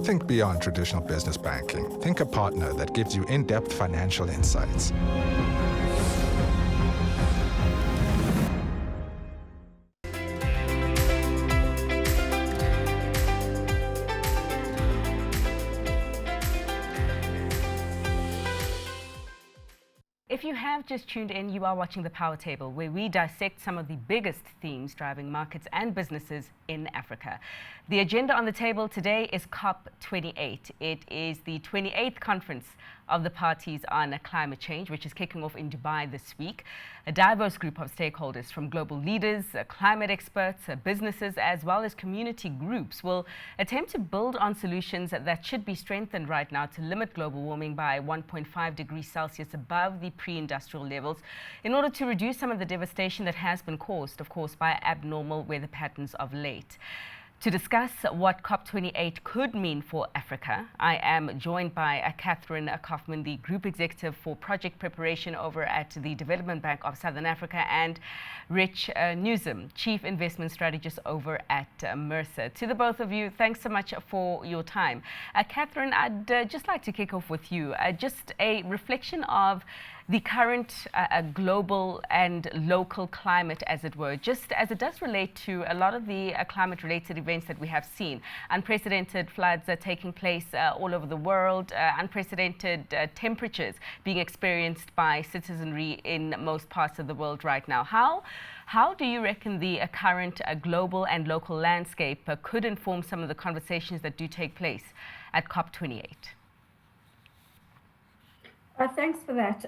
Think beyond traditional business banking. Think a partner that gives you in-depth financial insights. If you have just tuned in, you are watching The Power Table, where we dissect some of the biggest themes driving markets and businesses in Africa. The agenda on the table today is COP28. It is the 28th conference of the parties on climate change, which is kicking off in Dubai this week. A diverse group of stakeholders from global leaders, climate experts, businesses, as well as community groups will attempt to build on solutions that should be strengthened right now to limit global warming by 1.5 degrees Celsius above the pre-industrial levels in order to reduce some of the devastation that has been caused, of course, by abnormal weather patterns of late. To discuss what COP28 could mean for Africa, I am joined by Catherine Koffman, the Group Executive for Project Preparation over at the Development Bank of Southern Africa, and Rich Nuzum, Chief Investment Strategist over at Mercer. To the both of you, thanks so much for your time. Catherine, I'd just like to kick off with you. Just a reflection of the current global and local climate, as it were, just as it does relate to a lot of the climate-related events that we have seen. Unprecedented floods are taking place all over the world, unprecedented temperatures being experienced by citizenry in most parts of the world right now. How do you reckon the current global and local landscape could inform some of the conversations that do take place at COP28? Thanks for that.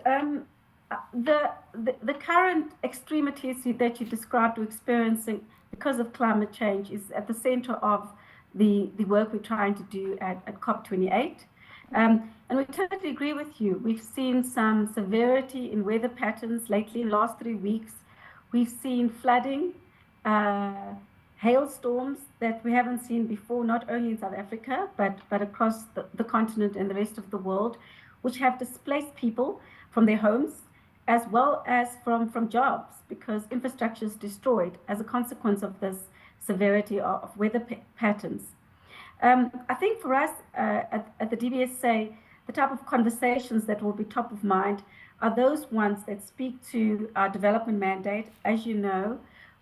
The current extremities that you described we're experiencing because of climate change is at the center of the work we're trying to do at COP28. And we totally agree with you. We've seen some severity in weather patterns lately. In the last 3 weeks, we've seen flooding, hailstorms that we haven't seen before, not only in South Africa, but across the continent and the rest of the world, which have displaced people from their homes as well as from jobs, because infrastructure is destroyed as a consequence of this severity of weather patterns. I think for us at the DBSA, the type of conversations that will be top of mind are those ones that speak to our development mandate. As you know,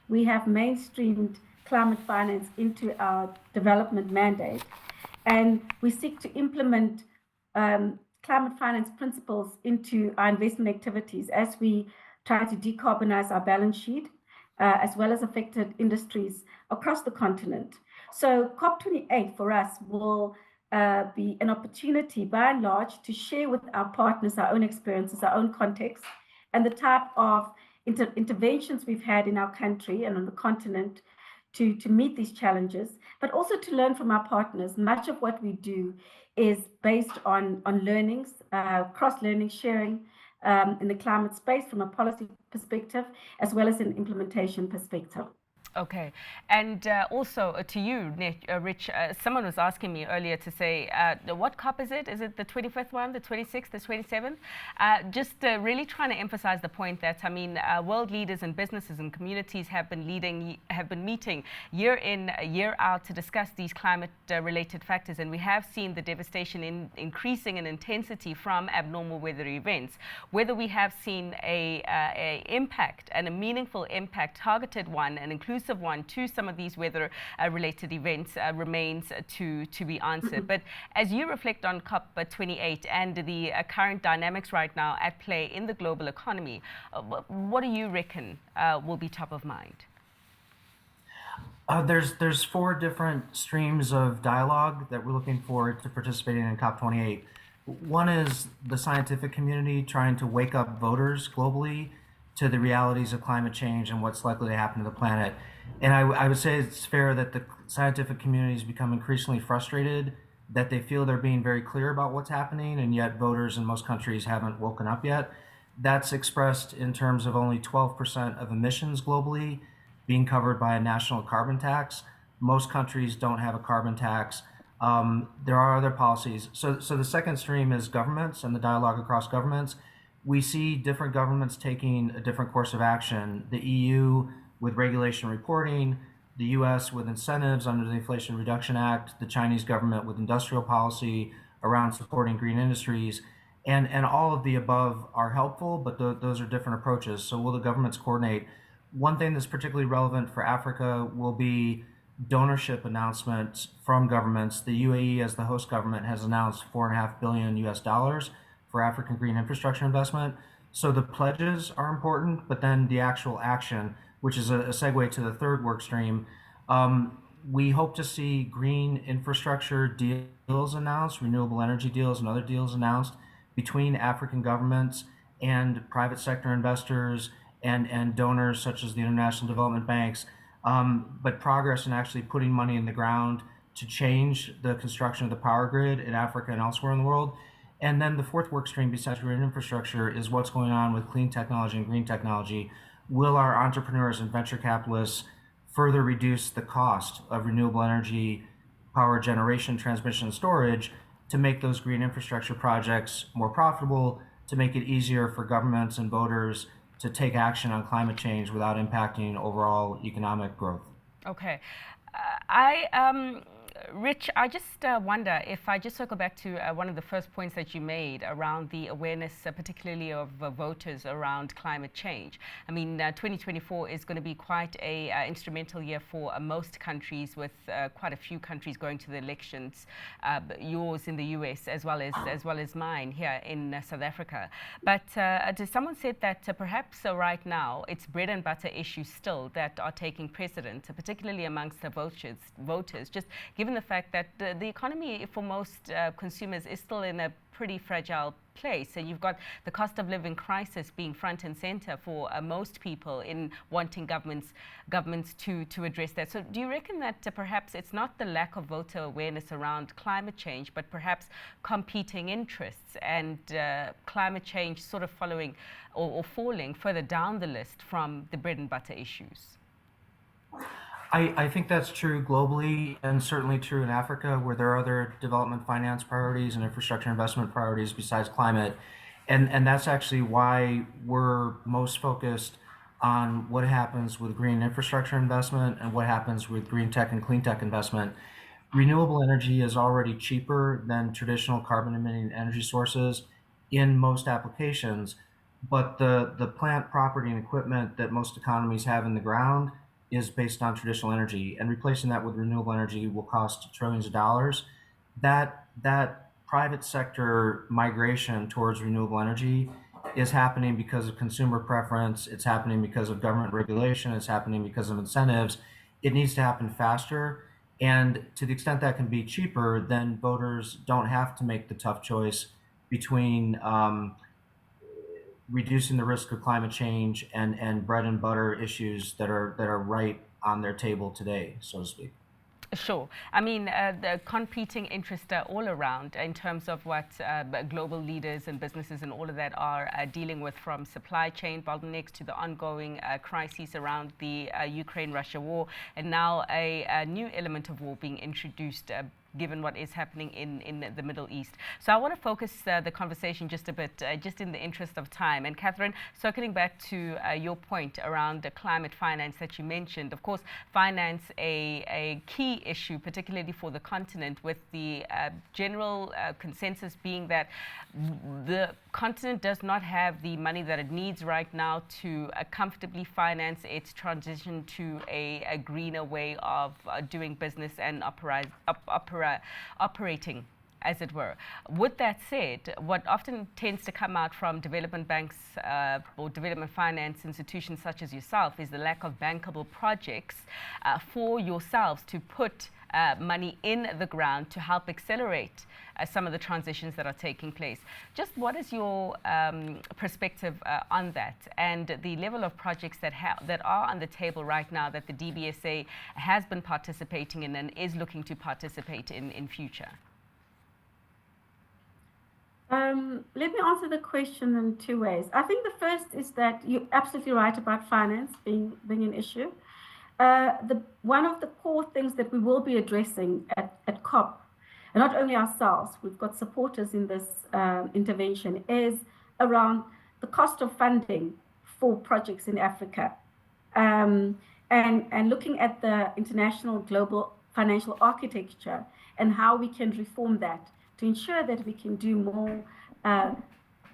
we have mainstreamed climate finance into our development mandate, and we seek to implement climate finance principles into our investment activities as we try to decarbonize our balance sheet, as well as affected industries across the continent. So COP28 for us will be an opportunity, by and large, to share with our partners our own experiences, our own context, and the type of interventions we've had in our country and on the continent to meet these challenges, but also to learn from our partners. Much of what we do is based on learnings, cross-learning, sharing in the climate space from a policy perspective, as well as an implementation perspective. Okay, and also to you, Rich, someone was asking me earlier to say, what COP is it? Is it the 25th one, the 26th, the 27th? Just really trying to emphasize the point that, I mean, world leaders and businesses and communities have been meeting year in, year out to discuss these climate-related factors, and we have seen the devastation increasing in intensity from abnormal weather events. Whether we have seen a impact and a meaningful impact, targeted one, and inclusive one to some of these weather-related events remains to be answered. But as you reflect on COP28 and the current dynamics right now at play in the global economy, what do you reckon will be top of mind? There's 4 different streams of dialogue that we're looking forward to participating in COP28. One is the scientific community trying to wake up voters globally to the realities of climate change and what's likely to happen to the planet. And I would say it's fair that the scientific community has become increasingly frustrated that they feel they're being very clear about what's happening, and yet voters in most countries haven't woken up yet. That's expressed in terms of only 12% of emissions globally being covered by a national carbon tax. Most countries don't have a carbon tax. There are other policies. So the second stream is governments and the dialogue across governments. We see different governments taking a different course of action. The EU with regulation reporting, the US with incentives under the Inflation Reduction Act, the Chinese government with industrial policy around supporting green industries. And all of the above are helpful, but those are different approaches. So will the governments coordinate? One thing that's particularly relevant for Africa will be donorship announcements from governments. The UAE, as the host government, has announced $4.5 billion US for African green infrastructure investment. So the pledges are important, but then the actual action, which is a segue to the third work stream. We hope to see green infrastructure deals announced, renewable energy deals and other deals announced between African governments and private sector investors and donors such as the international development banks, but progress in actually putting money in the ground to change the construction of the power grid in Africa and elsewhere in the world. And then the fourth work stream, besides green infrastructure, is what's going on with clean technology and green technology. Will our entrepreneurs and venture capitalists further reduce the cost of renewable energy, power generation, transmission, and storage to make those green infrastructure projects more profitable, to make it easier for governments and voters to take action on climate change without impacting overall economic growth? Okay. Rich, I just wonder if I just circle back to one of the first points that you made around the awareness, particularly of voters around climate change. I mean, 2024 is going to be quite a instrumental year for most countries, with quite a few countries going to the elections. Yours in the US as well as mine here in South Africa. But someone said that perhaps right now it's bread and butter issues still that are taking precedent, particularly amongst the voters. Just given the fact that the economy for most consumers is still in a pretty fragile place, and you've got the cost of living crisis being front and center for most people in wanting governments to address that. So do you reckon that perhaps it's not the lack of voter awareness around climate change, but perhaps competing interests and climate change sort of following or falling further down the list from the bread and butter issues? I think that's true globally and certainly true in Africa, where there are other development finance priorities and infrastructure investment priorities besides climate. And that's actually why we're most focused on what happens with green infrastructure investment and what happens with green tech and clean tech investment. Renewable energy is already cheaper than traditional carbon emitting energy sources in most applications, but the plant property and equipment that most economies have in the ground is based on traditional energy, and replacing that with renewable energy will cost trillions of dollars. That private sector migration towards renewable energy is happening because of consumer preference. It's happening because of government regulation. It's happening because of incentives. It needs to happen faster. And to the extent that can be cheaper, then voters don't have to make the tough choice between reducing the risk of climate change and bread and butter issues that are right on their table today, so to speak. Sure. I mean, the competing interests are all around in terms of what global leaders and businesses and all of that are dealing with, from supply chain bottlenecks to the ongoing crises around the Ukraine-Russia war, and now a new element of war being introduced given what is happening in the Middle East. So I want to focus the conversation just a bit, just in the interest of time. And Catherine, circling back to your point around the climate finance that you mentioned, of course, finance a key issue, particularly for the continent, with the general consensus being that the continent does not have the money that it needs right now to comfortably finance its transition to a greener way of doing business and operating, as it were. With that said, what often tends to come out from development banks or development finance institutions such as yourself is the lack of bankable projects for yourselves to put money in the ground to help accelerate some of the transitions that are taking place. Just what is your perspective on that, and the level of projects that are on the table right now that the DBSA has been participating in and is looking to participate in future? Let me answer the question in two ways. I think the first is that you're absolutely right about finance being an issue. One of the core things that we will be addressing at COP, and not only ourselves, we've got supporters in this intervention, is around the cost of funding for projects in Africa. And and looking at the international global financial architecture and how we can reform that to ensure that we can do more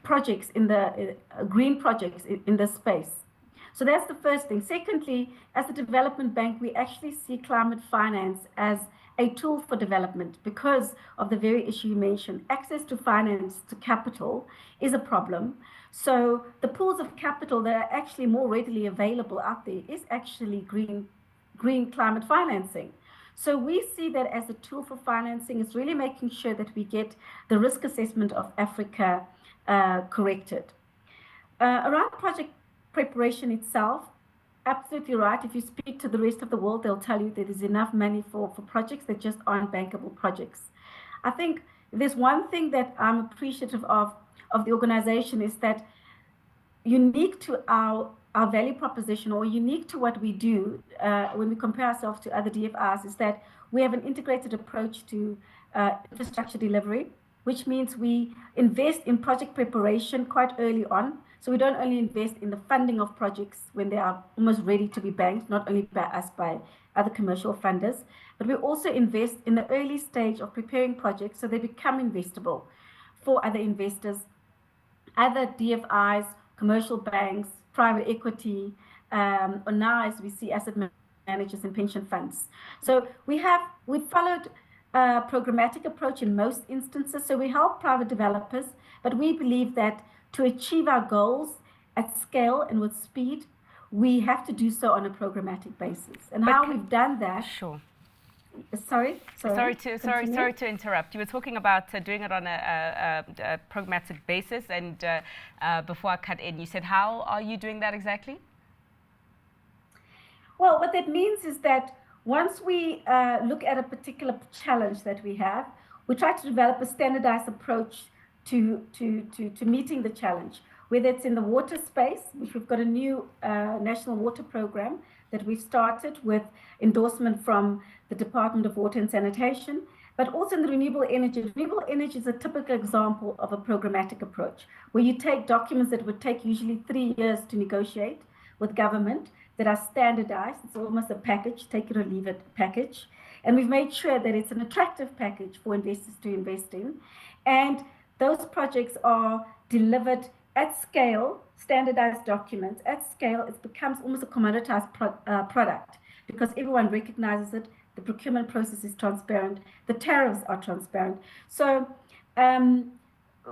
projects in the green projects in this space. So that's the first thing. Secondly, as a development bank, we actually see climate finance as a tool for development because of the very issue you mentioned. Access to finance, to capital, is a problem. So the pools of capital that are actually more readily available out there is actually green climate financing. So we see that as a tool for financing. It's really making sure that we get the risk assessment of Africa corrected. Around project preparation itself, absolutely right. If you speak to the rest of the world, they'll tell you that there's enough money for projects that just aren't bankable projects. I think there's one thing that I'm appreciative of the organization is that unique to our value proposition, or unique to what we do when we compare ourselves to other DFIs, is that we have an integrated approach to infrastructure delivery, which means we invest in project preparation quite early on. So we don't only invest in the funding of projects when they are almost ready to be banked, not only by us, by other commercial funders, but we also invest in the early stage of preparing projects so they become investable for other investors, other DFIs, commercial banks, private equity, or now as we see asset managers and pension funds. So we followed a programmatic approach in most instances. So we help private developers, but we believe that to achieve our goals at scale and with speed, we have to do so on a programmatic basis. And how we've done that. Sure. Sorry to interrupt. You were talking about doing it on a programmatic basis, and before I cut in, you said, how are you doing that exactly? Well, what that means is that once we look at a particular challenge that we have, we try to develop a standardized approach to meeting the challenge, whether it's in the water space, which we've got a new national water program that we started with endorsement from the Department of Water and Sanitation, but also in the renewable energy. Renewable energy is a typical example of a programmatic approach, where you take documents that would take usually 3 years to negotiate with government that are standardized. It's almost a package, take it or leave it package. And we've made sure that it's an attractive package for investors to invest in. And those projects are delivered at scale, standardized documents at scale. It becomes almost a commoditized product because everyone recognizes it. The procurement process is transparent. The tariffs are transparent. So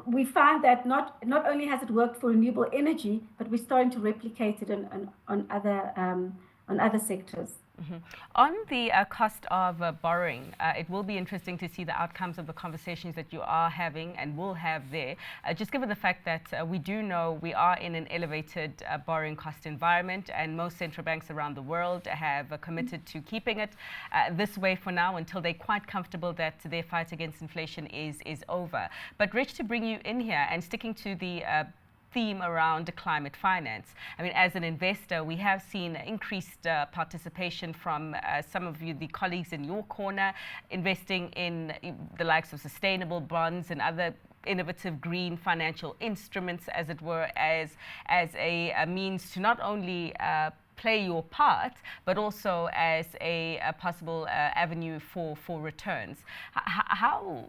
we find that not only has it worked for renewable energy, but we're starting to replicate it on other sectors. Mm-hmm. On the cost of borrowing, it will be interesting to see the outcomes of the conversations that you are having and will have there, just given the fact that we do know we are in an elevated borrowing cost environment, and most central banks around the world have committed to keeping it this way for now until they're quite comfortable that their fight against inflation is over. But Rich, to bring you in here and sticking to the theme around climate finance. I mean, as an investor, we have seen increased participation from some of you, the colleagues in your corner, investing in the likes of sustainable bonds and other innovative green financial instruments, as it were, as a means to not only play your part, but also as a possible avenue for returns. How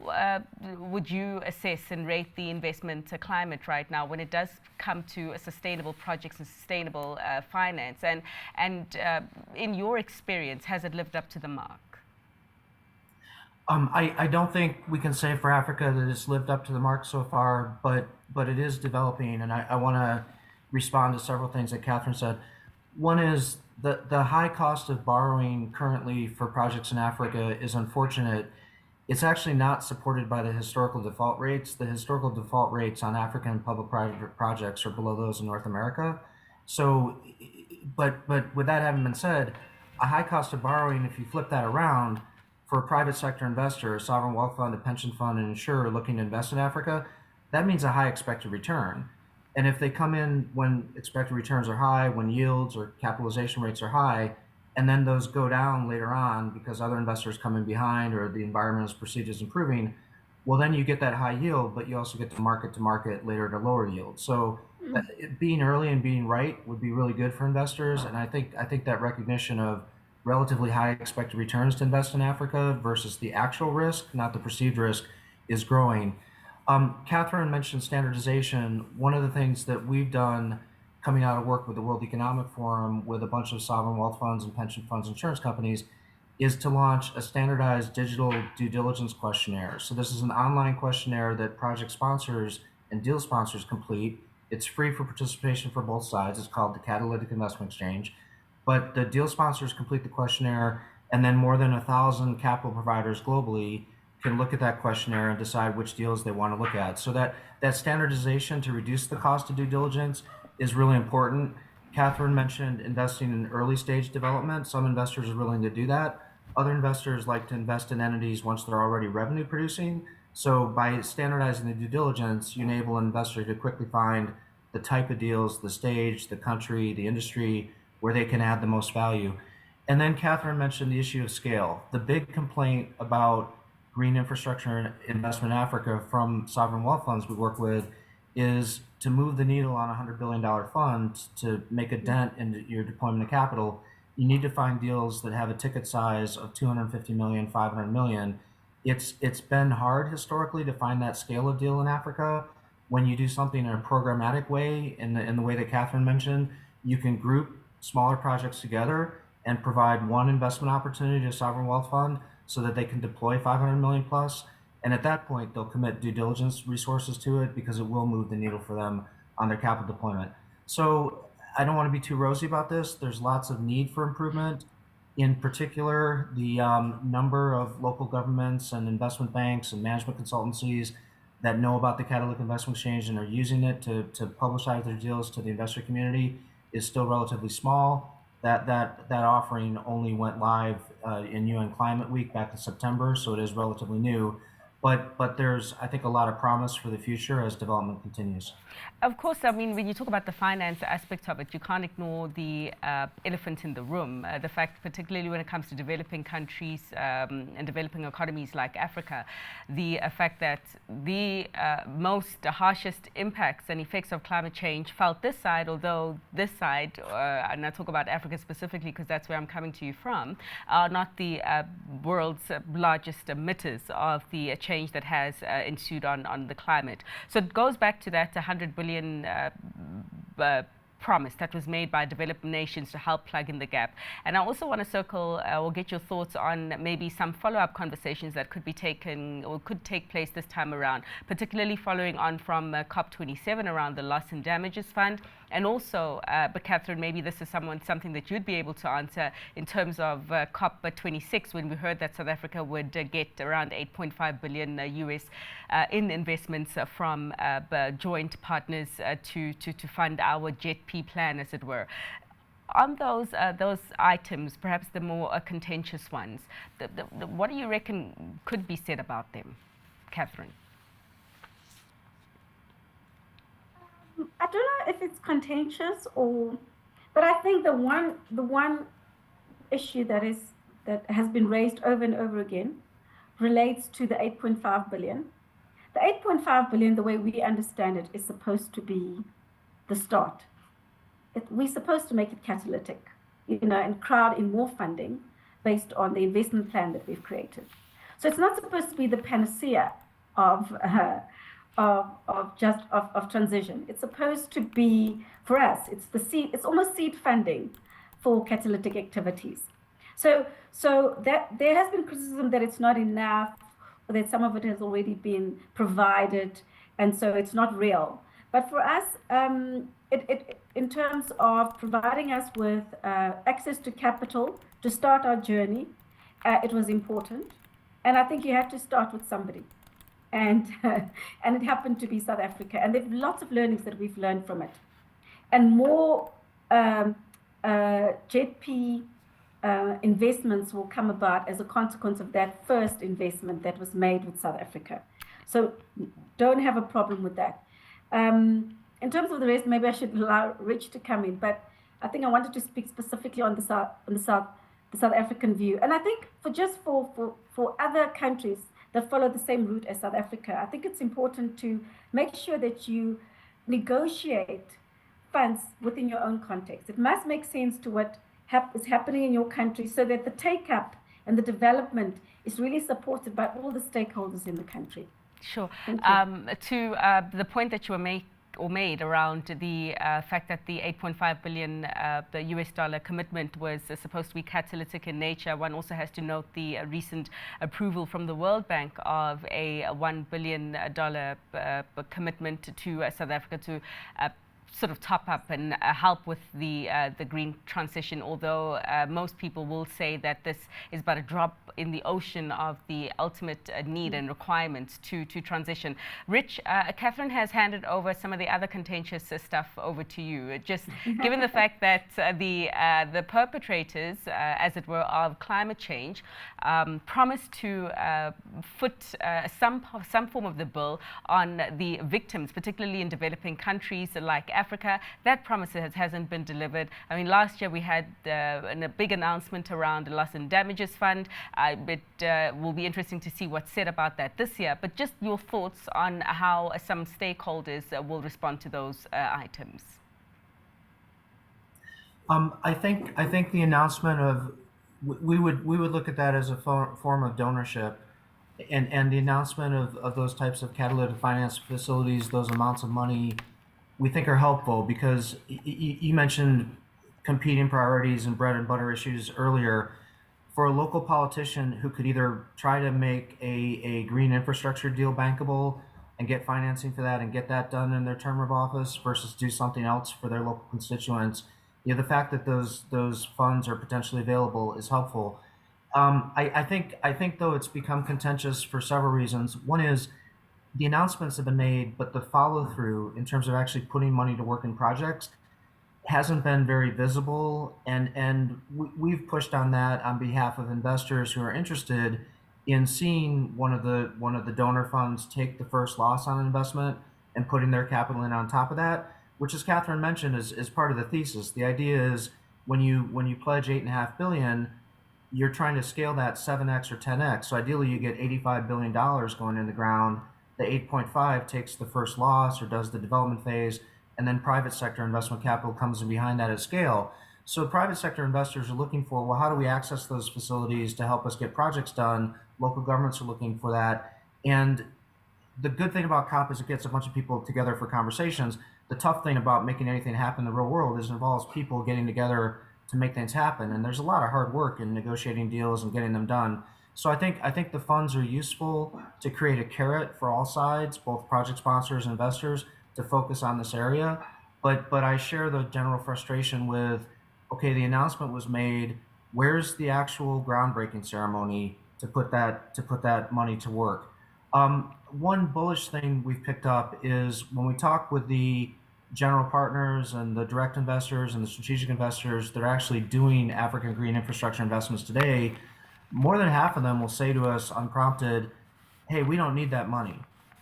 would you assess and rate the investment climate right now when it does come to sustainable projects and sustainable finance? And in your experience, has it lived up to the mark? I don't think we can say for Africa that it's lived up to the mark so far, but it is developing, and I want to respond to several things that Catherine said. One is the high cost of borrowing currently for projects in Africa is unfortunate. It's actually not supported by the historical default rates. The historical default rates on African public-private projects are below those in North America. So, but with that having been said, a high cost of borrowing, if you flip that around, for a private sector investor, a sovereign wealth fund, a pension fund, an insurer looking to invest in Africa, that means a high expected return. And if they come in when expected returns are high, when yields or capitalization rates are high, and then those go down later on because other investors come in behind or the environment is perceived as improving, well, then you get that high yield, but you also get to market later at a lower yield. So being early and being right would be really good for investors. And I think that recognition of relatively high expected returns to invest in Africa versus the actual risk, not the perceived risk, is growing. Catherine mentioned standardization. One of the things that we've done coming out of work with the World Economic Forum with a bunch of sovereign wealth funds and pension funds, insurance companies, is to launch a standardized digital due diligence questionnaire. So this is an online questionnaire that project sponsors and deal sponsors complete. It's free for participation for both sides. It's called the Catalytic Investment Exchange. But the deal sponsors complete the questionnaire, and then more than 1,000 capital providers globally can look at that questionnaire and decide which deals they want to look at. So that standardization to reduce the cost of due diligence is really important. Catherine mentioned investing in early stage development. Some investors are willing to do that. Other investors like to invest in entities once they're already revenue producing. So by standardizing the due diligence, you enable an investor to quickly find the type of deals, the stage, the country, the industry, where they can add the most value. And then Catherine mentioned the issue of scale. The big complaint about green infrastructure investment in Africa from sovereign wealth funds we work with is to move the needle on a $100 billion fund to make a dent in your deployment of capital. You need to find deals that have a ticket size of 250 million, 500 million. It's been hard historically to find that scale of deal in Africa. When you do something in a programmatic way, in the way that Catherine mentioned, you can group smaller projects together and provide one investment opportunity to a sovereign wealth fund so that they can deploy 500 million plus. And at that point, they'll commit due diligence resources to it because it will move the needle for them on their capital deployment. So I don't want to be too rosy about this. There's lots of need for improvement. In particular, the number of local governments and investment banks and management consultancies that know about the Catalytic Investment Exchange and are using it to publicize their deals to the investor community is still relatively small. That offering only went live in UN Climate Week back in September, so it is relatively new. But there's, I think, a lot of promise for the future as development continues. Of course, I mean, when you talk about the finance aspect of it, you can't ignore the elephant in the room. The fact, particularly when it comes to developing countries and developing economies like Africa, the fact that the most harshest impacts and effects of climate change felt this side, although this side, and I talk about Africa specifically because that's where I'm coming to you from, are not the world's largest emitters of the change that has ensued on the climate. So it goes back to that 100 billion promise that was made by developed nations to help plug in the gap. And I also want to circle or get your thoughts on maybe some follow-up conversations that could be taken or could take place this time around, particularly following on from COP27 around the loss and damages fund. And also, but Catherine, maybe this is something that you'd be able to answer in terms of COP26, when we heard that South Africa would get around 8.5 billion US in investments from joint partners to fund our JETP plan, as it were. On those items, perhaps the more contentious ones, what do you reckon could be said about them, Catherine? I don't know if it's contentious but I think the one issue that has been raised over and over again relates to the 8.5 billion. The 8.5 billion, the way we understand it, is supposed to be the start. We're supposed to make it catalytic, and crowd in more funding based on the investment plan that we've created. So it's not supposed to be the panacea of transition. It's supposed to be, for us, it's almost seed funding for catalytic activities. So that there has been criticism that it's not enough, or that some of it has already been provided, and so it's not real. But for us, in terms of providing us with access to capital to start our journey, it was important. And I think you have to start with somebody. And it happened to be South Africa. And there's lots of learnings that we've learned from it. And more JETP investments will come about as a consequence of that first investment that was made with South Africa. So don't have a problem with that. In terms of the rest, maybe I should allow Rich to come in, but I think I wanted to speak specifically on the South African view. And I think for other countries that follow the same route as South Africa, I think it's important to make sure that you negotiate funds within your own context. It must make sense to what is happening in your country so that the take-up and the development is really supported by all the stakeholders in the country. Sure. To the point that you were made around the fact that the 8.5 billion the US dollar commitment was supposed to be catalytic in nature. One also has to note the recent approval from the World Bank of a $1 billion commitment to South Africa to sort of top up and help with the green transition, although most people will say that this is but a drop in the ocean of the ultimate need and requirements to transition. Rich, Catherine has handed over some of the other contentious stuff over to you. Just given the fact that the perpetrators, as it were, of climate change promised to foot some form of the bill on the victims, particularly in developing countries like Africa. That promise hasn't been delivered. I mean, last year we had a big announcement around the loss and damages fund. It will be interesting to see what's said about that this year. But just your thoughts on how some stakeholders will respond to those items. I think the announcement of we would look at that as a form of donorship, and the announcement of those types of catalytic finance facilities, those amounts of money, we think are helpful because you mentioned competing priorities and bread and butter issues earlier. For a local politician who could either try to make a green infrastructure deal bankable and get financing for that and get that done in their term of office versus do something else for their local constituents, the fact that those funds are potentially available is helpful. I think though it's become contentious for several reasons. One is the announcements have been made, but the follow through in terms of actually putting money to work in projects hasn't been very visible, and we've pushed on that on behalf of investors who are interested in seeing one of the donor funds take the first loss on an investment and putting their capital in on top of that, which, as Catherine mentioned, is part of the thesis. The idea is when you pledge $8.5 billion, you're trying to scale that 7x or 10x. So ideally, you get $85 billion going in the ground. The 8.5 takes the first loss or does the development phase, and then private sector investment capital comes in behind that at scale. So private sector investors are looking for, well, how do we access those facilities to help us get projects done? Local governments are looking for that. And the good thing about COP is it gets a bunch of people together for conversations. The tough thing about making anything happen in the real world is it involves people getting together to make things happen. And there's a lot of hard work in negotiating deals and getting them done. So I think the funds are useful to create a carrot for all sides, both project sponsors and investors, to focus on this area. But I share the general frustration with, okay, the announcement was made, where's the actual groundbreaking ceremony to put that money to work? One bullish thing we've picked up is when we talk with the general partners and the direct investors and the strategic investors that are actually doing African green infrastructure investments today, more than half of them will say to us unprompted, hey, we don't need that money.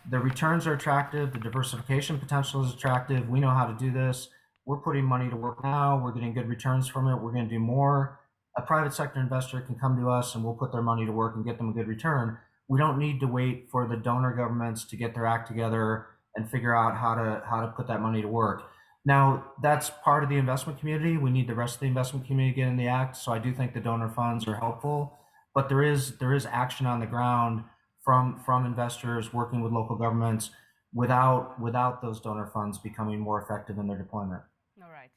The returns are attractive, the diversification potential is attractive, we know how to do this, we're putting money to work now, we're getting good returns from it, we're going to do more. A private sector investor can come to us and we'll put their money to work and get them a good return. We don't need to wait for the donor governments to get their act together and figure out how to put that money to work. Now, that's part of the investment community. We need the rest of the investment community to get in the act. So I do think the donor funds are helpful, but there is action on the ground from investors working with local governments without those donor funds becoming more effective in their deployment. All right.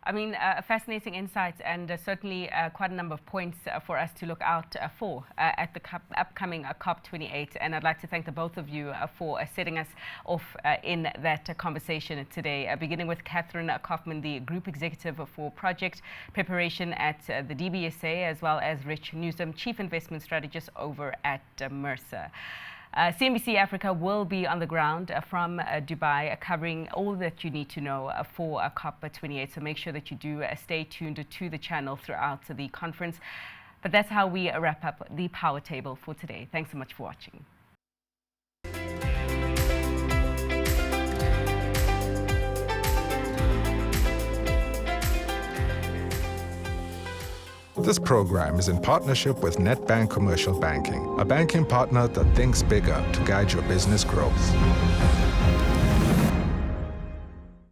I mean, fascinating insights and certainly quite a number of points for us to look out for at the upcoming COP28. And I'd like to thank the both of you for setting us off in that conversation today, beginning with Catherine Koffman, the Group Executive for Project Preparation at the DBSA, as well as Rich Nuzum, Chief Investment Strategist over at Mercer. CNBC Africa will be on the ground from Dubai, covering all that you need to know for COP28. So make sure that you do stay tuned to the channel throughout the conference. But that's how we wrap up the Power Table for today. Thanks so much for watching. This program is in partnership with NetBank Commercial Banking, a banking partner that thinks bigger to guide your business growth.